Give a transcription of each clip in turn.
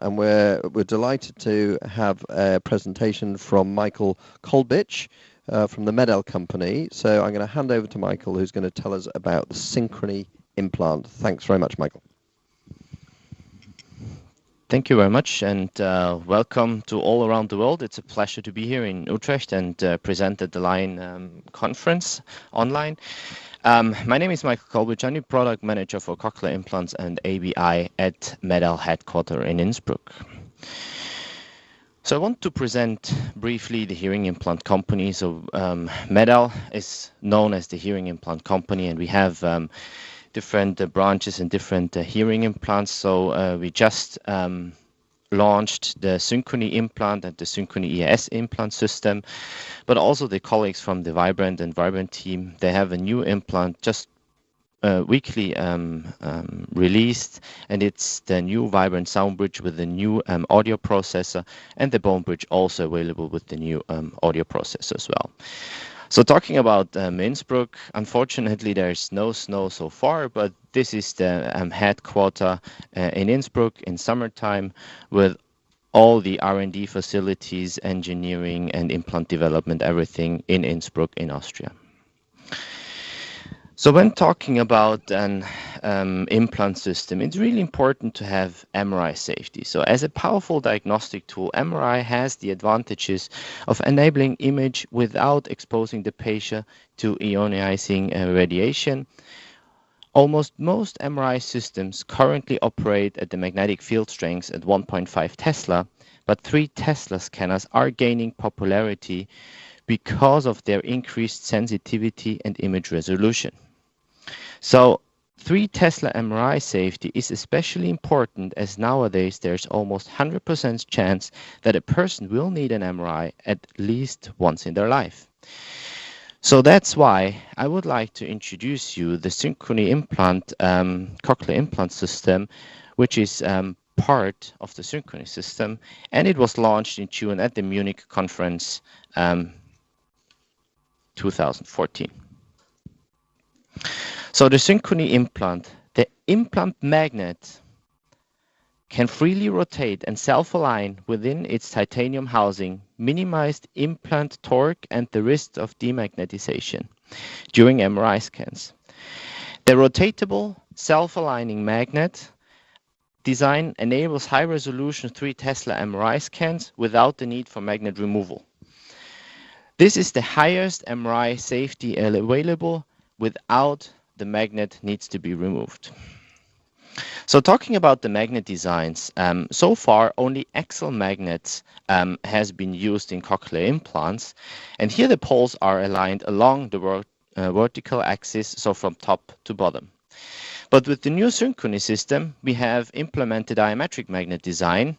and we're delighted to have a presentation from Michael Kolbich from the Medel company. So I'm going to hand over to Michael, who's going to tell us about the Synchrony implant. Thanks very much, Michael. Thank you very much, and welcome to all around the world. It's a pleasure to be here in Utrecht and present at the Line conference online. My name is Michael Kolbich. I'm the product manager for cochlear implants and ABI at Medel headquarters in Innsbruck. So I want to present briefly the hearing implant company. So Medel is known as the hearing implant company, and we have different branches and different hearing implants. So we just launched the Synchrony implant and the Synchrony ES implant system, but also the colleagues from the Vibrant and Vibrant team, they have a new implant just weekly released, and it's the new Vibrant Sound Bridge with the new audio processor, and the Bone Bridge also available with the new audio processor as well. So talking about Innsbruck, unfortunately there's no snow so far, but this is the headquarter in Innsbruck in summertime with all the R&D facilities, engineering and implant development, everything in Innsbruck in Austria. So when talking about an implant system, it's really important to have MRI safety. So as a powerful diagnostic tool, MRI has the advantages of enabling image without exposing the patient to ionizing radiation. Almost most MRI systems currently operate at the magnetic field strength at 1.5 Tesla, but 3 Tesla scanners are gaining popularity because of their increased sensitivity and image resolution. So 3 Tesla MRI safety is especially important as nowadays there's almost 100% chance that a person will need an MRI at least once in their life. So that's why I would like to introduce you the Synchrony implant, cochlear implant system, which is part of the Synchrony system, and it was launched in June at the Munich conference 2014. So the Synchrony implant, the implant magnet can freely rotate and self-align within its titanium housing, minimized implant torque and the risk of demagnetization during MRI scans. The rotatable self-aligning magnet design enables high-resolution 3 Tesla MRI scans without the need for magnet removal. This is the highest MRI safety available without the magnet needs to be removed. So talking about the magnet designs, so far only axial magnets has been used in cochlear implants, and here the poles are aligned along the vertical axis, so from top to bottom. But with the new Synchrony system, we have implemented diametric magnet design,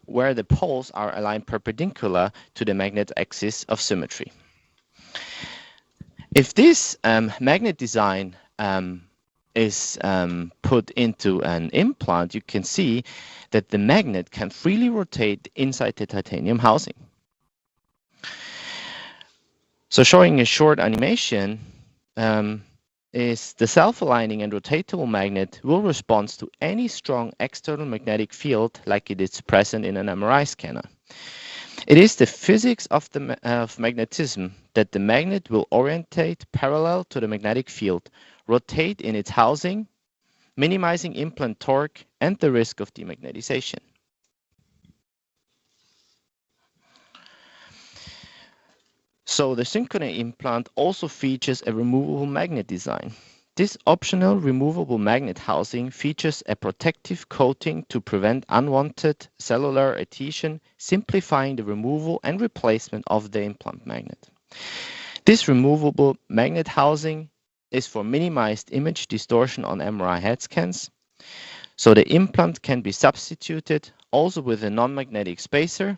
where the poles are aligned perpendicular to the magnet axis of symmetry. If this magnet design is put into an implant, you can see that the magnet can freely rotate inside the titanium housing. So showing a short animation is the self-aligning and rotatable magnet will respond to any strong external magnetic field like it is present in an MRI scanner. It is the physics of magnetism that the magnet will orientate parallel to the magnetic field, rotate in its housing, minimizing implant torque and the risk of demagnetization. So the Synchrony implant also features a removable magnet design. This optional removable magnet housing features a protective coating to prevent unwanted cellular adhesion, simplifying the removal and replacement of the implant magnet. This removable magnet housing is for minimized image distortion on MRI head scans. So the implant can be substituted also with a non-magnetic spacer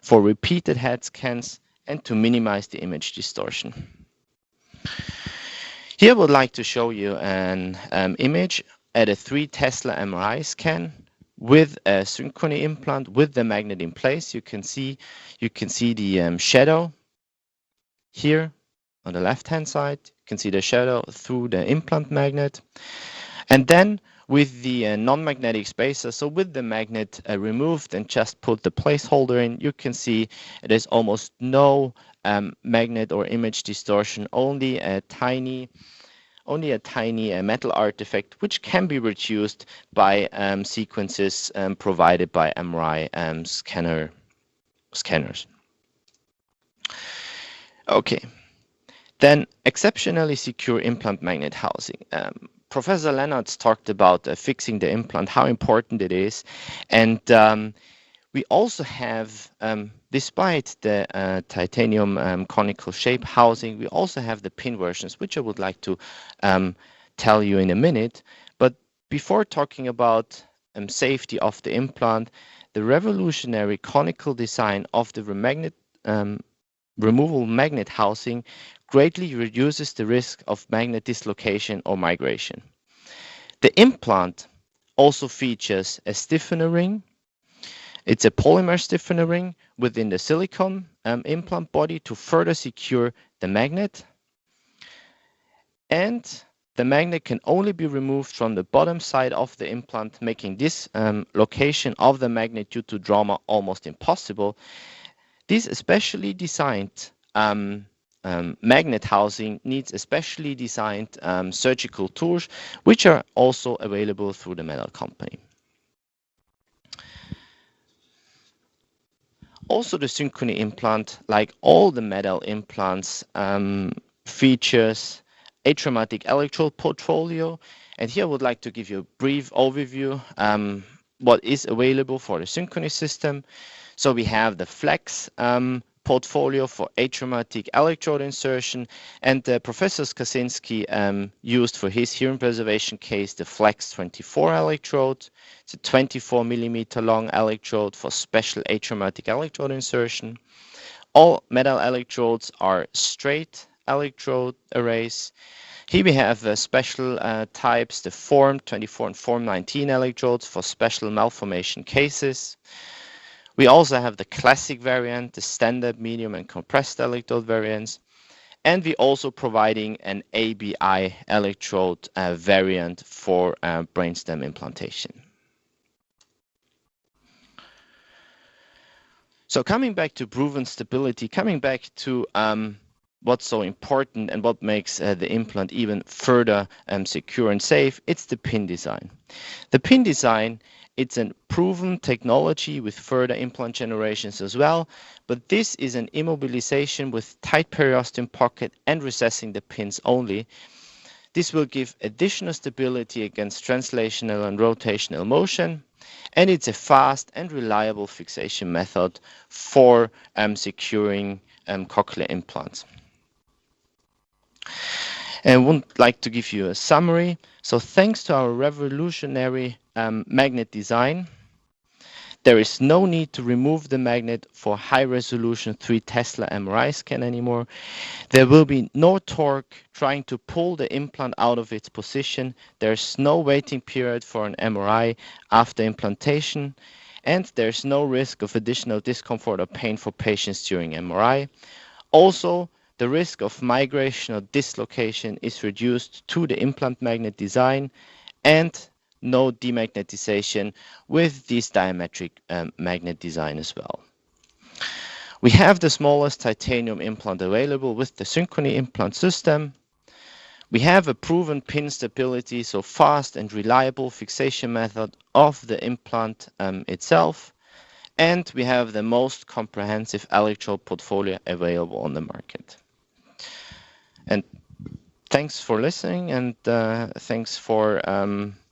for repeated head scans and to minimize the image distortion. Here I would like to show you an image at a 3 Tesla MRI scan with a Synchrony implant with the magnet in place. You can see the shadow here on the left hand side. You can see the shadow through the implant magnet. And then with the non-magnetic spacer, so with the magnet removed and just put the placeholder in, you can see there's almost no magnet or image distortion, only a tiny metal artifact, which can be reduced by sequences provided by MRI scanners. Okay, then exceptionally secure implant magnet housing. Professor Leonard's talked about fixing the implant, how important it is, and we also have, despite the titanium conical shape housing, we also have the pin versions, which I would like to tell you in a minute. But before talking about safety of the implant, the revolutionary conical design of the removable magnet housing greatly reduces the risk of magnet dislocation or migration. The implant also features a stiffener ring. It's a polymer stiffener ring within the silicone implant body to further secure the magnet. And the magnet can only be removed from the bottom side of the implant, making this location of the magnet due to trauma almost impossible. This especially designed magnet housing needs especially designed surgical tools, which are also available through the Medal company. Also, the Synchrony implant, like all the Medal implants, features a traumatic electrode portfolio. And here I would like to give you a brief overview what is available for the Synchrony system. So we have the Flex portfolio for atraumatic electrode insertion, and Professor Skaczynski used for his hearing preservation case the Flex 24 electrode. It's a 24 millimeter long electrode for special atraumatic electrode insertion. All metal electrodes are straight electrode arrays. Here we have special types, the Form 24 and Form 19 electrodes for special malformation cases. We also have the classic variant, the standard, medium, and compressed electrode variants. And we're also providing an ABI electrode variant for brainstem implantation. So coming back to proven stability, coming back to what's so important and what makes the implant even further secure and safe, it's the pin design. The pin design, it's a proven technology with further implant generations as well, but this is an immobilization with tight periosteum pocket and recessing the pins only. This will give additional stability against translational and rotational motion, and it's a fast and reliable fixation method for securing cochlear implants. And I would like to give you a summary. So thanks to our revolutionary magnet design, there is no need to remove the magnet for high-resolution 3 Tesla MRI scan anymore. There will be no torque trying to pull the implant out of its position. There's no waiting period for an MRI after implantation, and there's no risk of additional discomfort or pain for patients during MRI. Also, the risk of migration or dislocation is reduced to the implant magnet design, and no demagnetization with this diametric magnet design as well. We have the smallest titanium implant available with the Synchrony implant system. We have a proven pin stability, so fast and reliable fixation method of the implant itself. And we have the most comprehensive electrode portfolio available on the market. And thanks for listening, and thanks for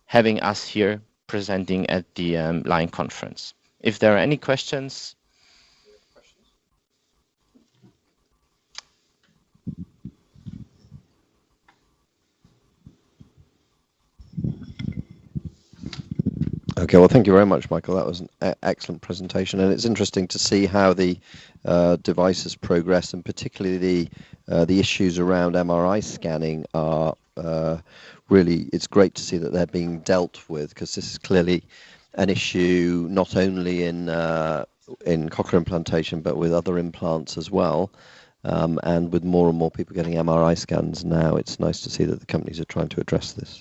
having us here presenting at the Line conference. If there are any questions. Okay, well, thank you very much, Michael. That was an excellent presentation, and it's interesting to see how the devices progress, and particularly the issues around MRI scanning are really. It's great to see that they're being dealt with, because this is clearly an issue not only in cochlear implantation but with other implants as well. And with more and more people getting MRI scans now, it's nice to see that the companies are trying to address this.